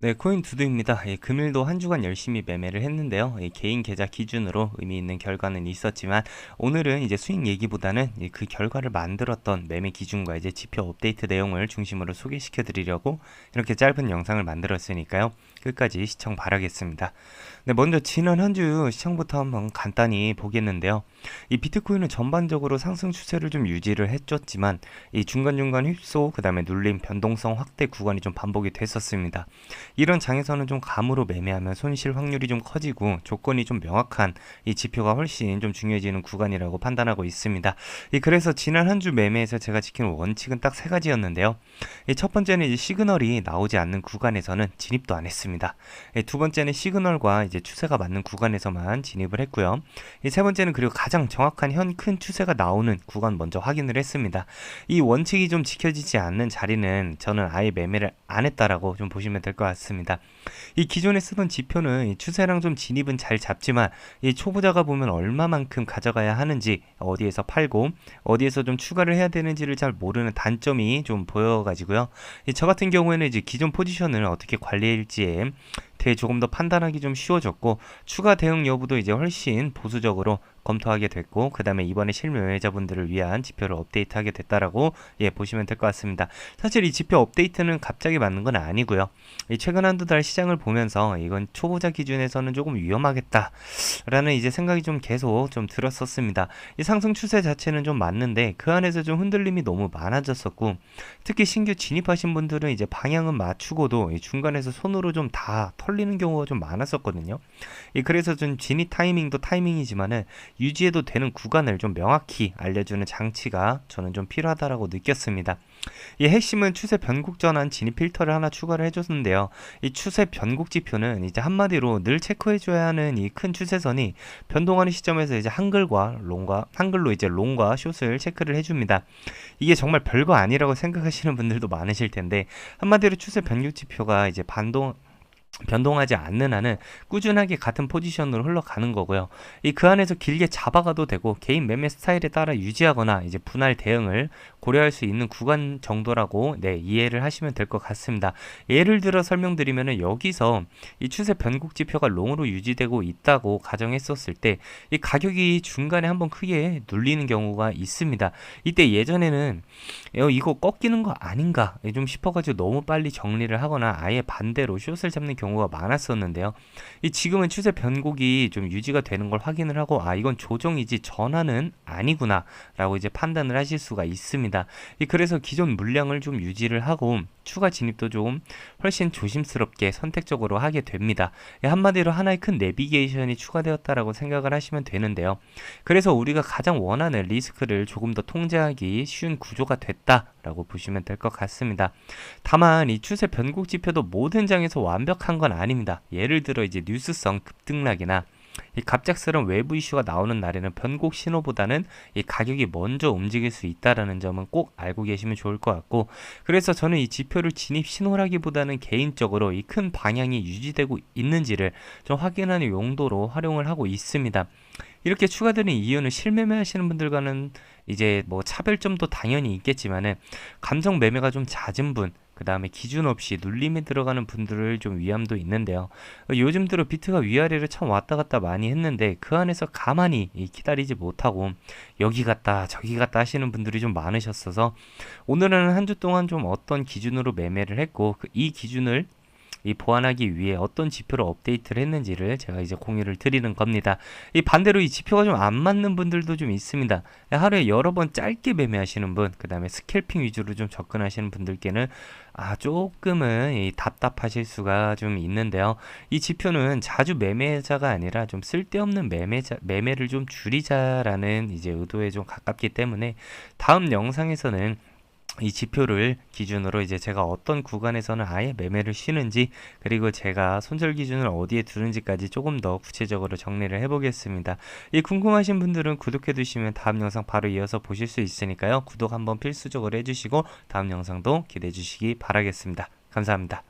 네, 코인 두두입니다. 금일도 한 주간 열심히 매매를 했는데요. 개인 계좌 기준으로 의미 있는 결과는 있었지만 오늘은 이제 수익 얘기보다는 그 결과를 만들었던 매매 기준과 이제 지표 업데이트 내용을 중심으로 소개시켜 드리려고 이렇게 짧은 영상을 만들었으니까요. 끝까지 시청 바라겠습니다. 네, 먼저 지난 한 주 시청부터 한번 간단히 보겠는데요. 이 비트코인은 전반적으로 상승 추세를 좀 유지를 해줬지만 이 중간중간 휩소, 그다음에 눌림, 변동성 확대 구간이 좀 반복이 됐었습니다. 이런 장에서는 좀 감으로 매매하면 손실 확률이 좀 커지고 조건이 좀 명확한 이 지표가 훨씬 좀 중요해지는 구간이라고 판단하고 있습니다. 그래서 지난 한 주 매매에서 제가 지킨 원칙은 딱 세 가지였는데요. 첫 번째는 이제 시그널이 나오지 않는 구간에서는 진입도 안 했습니다. 두 번째는 시그널과 이제 추세가 맞는 구간에서만 진입을 했고요. 세 번째는 그리고 가장 정확한 현 큰 추세가 나오는 구간 먼저 확인을 했습니다. 이 원칙이 좀 지켜지지 않는 자리는 저는 아예 매매를 안 했다라고 좀 보시면 될 것 같습니다. 이 기존에 쓰던 지표는 이 추세랑 좀 진입은 잘 잡지만 이 초보자가 보면 얼마만큼 가져가야 하는지, 어디에서 팔고 어디에서 좀 추가를 해야 되는지를 잘 모르는 단점이 좀 보여가지고요. 저 같은 경우에는 이제 기존 포지션을 어떻게 관리할지에 대해 조금 더 판단하기 좀 쉬워졌고, 추가 대응 여부도 이제 훨씬 보수적으로 검토하게 됐고, 그 다음에 이번에 실매매자분들을 위한 지표를 업데이트하게 됐다라고 보시면 될 것 같습니다. 사실 이 지표 업데이트는 갑자기 맞는 건 아니고요. 최근 한두 달 시장을 보면서 이건 초보자 기준에서는 조금 위험하겠다라는 이제 생각이 좀 계속 좀 들었었습니다. 이 상승 추세 자체는 좀 맞는데 그 안에서 좀 흔들림이 너무 많아졌었고, 특히 신규 진입하신 분들은 이제 방향은 맞추고도 중간에서 손으로 좀 다 털리는 경우가 좀 많았었거든요. 그래서 좀 진입 타이밍도 타이밍이지만은 유지해도 되는 구간을 좀 명확히 알려주는 장치가 저는 좀 필요하다라고 느꼈습니다. 이 핵심은 추세 변곡 전환 진입 필터를 하나 추가를 해줬는데요. 이 추세 변곡 지표는 이제 한마디로 늘 체크해줘야 하는 이 큰 추세선이 변동하는 시점에서 이제 한글로 이제 롱과 숏을 체크를 해줍니다. 이게 정말 별거 아니라고 생각하시는 분들도 많으실 텐데, 한마디로 추세 변곡 지표가 이제 변동하지 않는 한은 꾸준하게 같은 포지션으로 흘러가는 거고요. 그 안에서 길게 잡아가도 되고 개인 매매 스타일에 따라 유지하거나 이제 분할 대응을 고려할 수 있는 구간 정도라고 이해를 하시면 될 것 같습니다. 예를 들어 설명드리면은 여기서 이 추세 변곡 지표가 롱으로 유지되고 있다고 가정했었을 때 이 가격이 중간에 한번 크게 눌리는 경우가 있습니다. 이때 예전에는 이거 꺾이는 거 아닌가 좀 싶어가지고 너무 빨리 정리를 하거나 아예 반대로 숏을 잡는 경우가 많았었는데요. 지금은 추세 변곡이 좀 유지가 되는 걸 확인을 하고, 이건 조정이지 전환은 아니구나 라고 이제 판단을 하실 수가 있습니다. 그래서 기존 물량을 좀 유지를 하고 추가 진입도 좀 훨씬 조심스럽게 선택적으로 하게 됩니다. 한마디로 하나의 큰 내비게이션이 추가되었다라고 생각을 하시면 되는데요. 그래서 우리가 가장 원하는 리스크를 조금 더 통제하기 쉬운 구조가 됐다라고 보시면 될 것 같습니다. 다만 이 추세 변곡 지표도 모든 장에서 완벽한 건 아닙니다. 예를 들어 이제 뉴스성 급등락이나 이 갑작스러운 외부 이슈가 나오는 날에는 변곡 신호보다는 이 가격이 먼저 움직일 수 있다라는 점은 꼭 알고 계시면 좋을 것 같고, 그래서 저는 이 지표를 진입 신호라기보다는 개인적으로 이 큰 방향이 유지되고 있는지를 좀 확인하는 용도로 활용을 하고 있습니다. 이렇게 추가되는 이유는 실매매 하시는 분들과는 이제 뭐 차별점도 당연히 있겠지만은, 감정 매매가 좀 잦은 분, 그 다음에 기준 없이 눌림에 들어가는 분들을 좀 위함도 있는데요. 요즘 들어 비트가 위아래로 참 왔다 갔다 많이 했는데 그 안에서 가만히 기다리지 못하고 여기 갔다 저기 갔다 하시는 분들이 좀 많으셨어서, 오늘은 한 주 동안 좀 어떤 기준으로 매매를 했고 이 기준을 보완하기 위해 어떤 지표를 업데이트를 했는지를 제가 이제 공유를 드리는 겁니다. 반대로 이 지표가 좀 안 맞는 분들도 좀 있습니다. 하루에 여러 번 짧게 매매하시는 분, 그 다음에 스캘핑 위주로 좀 접근하시는 분들께는 조금은 답답하실 수가 좀 있는데요. 이 지표는 자주 매매자가 아니라 좀 쓸데없는 매매를 좀 줄이자라는 이제 의도에 좀 가깝기 때문에, 다음 영상에서는 이 지표를 기준으로 이제 제가 어떤 구간에서는 아예 매매를 쉬는지, 그리고 제가 손절 기준을 어디에 두는지까지 조금 더 구체적으로 정리를 해보겠습니다. 궁금하신 분들은 구독해 두시면 다음 영상 바로 이어서 보실 수 있으니까요. 구독 한번 필수적으로 해주시고 다음 영상도 기대해 주시기 바라겠습니다. 감사합니다.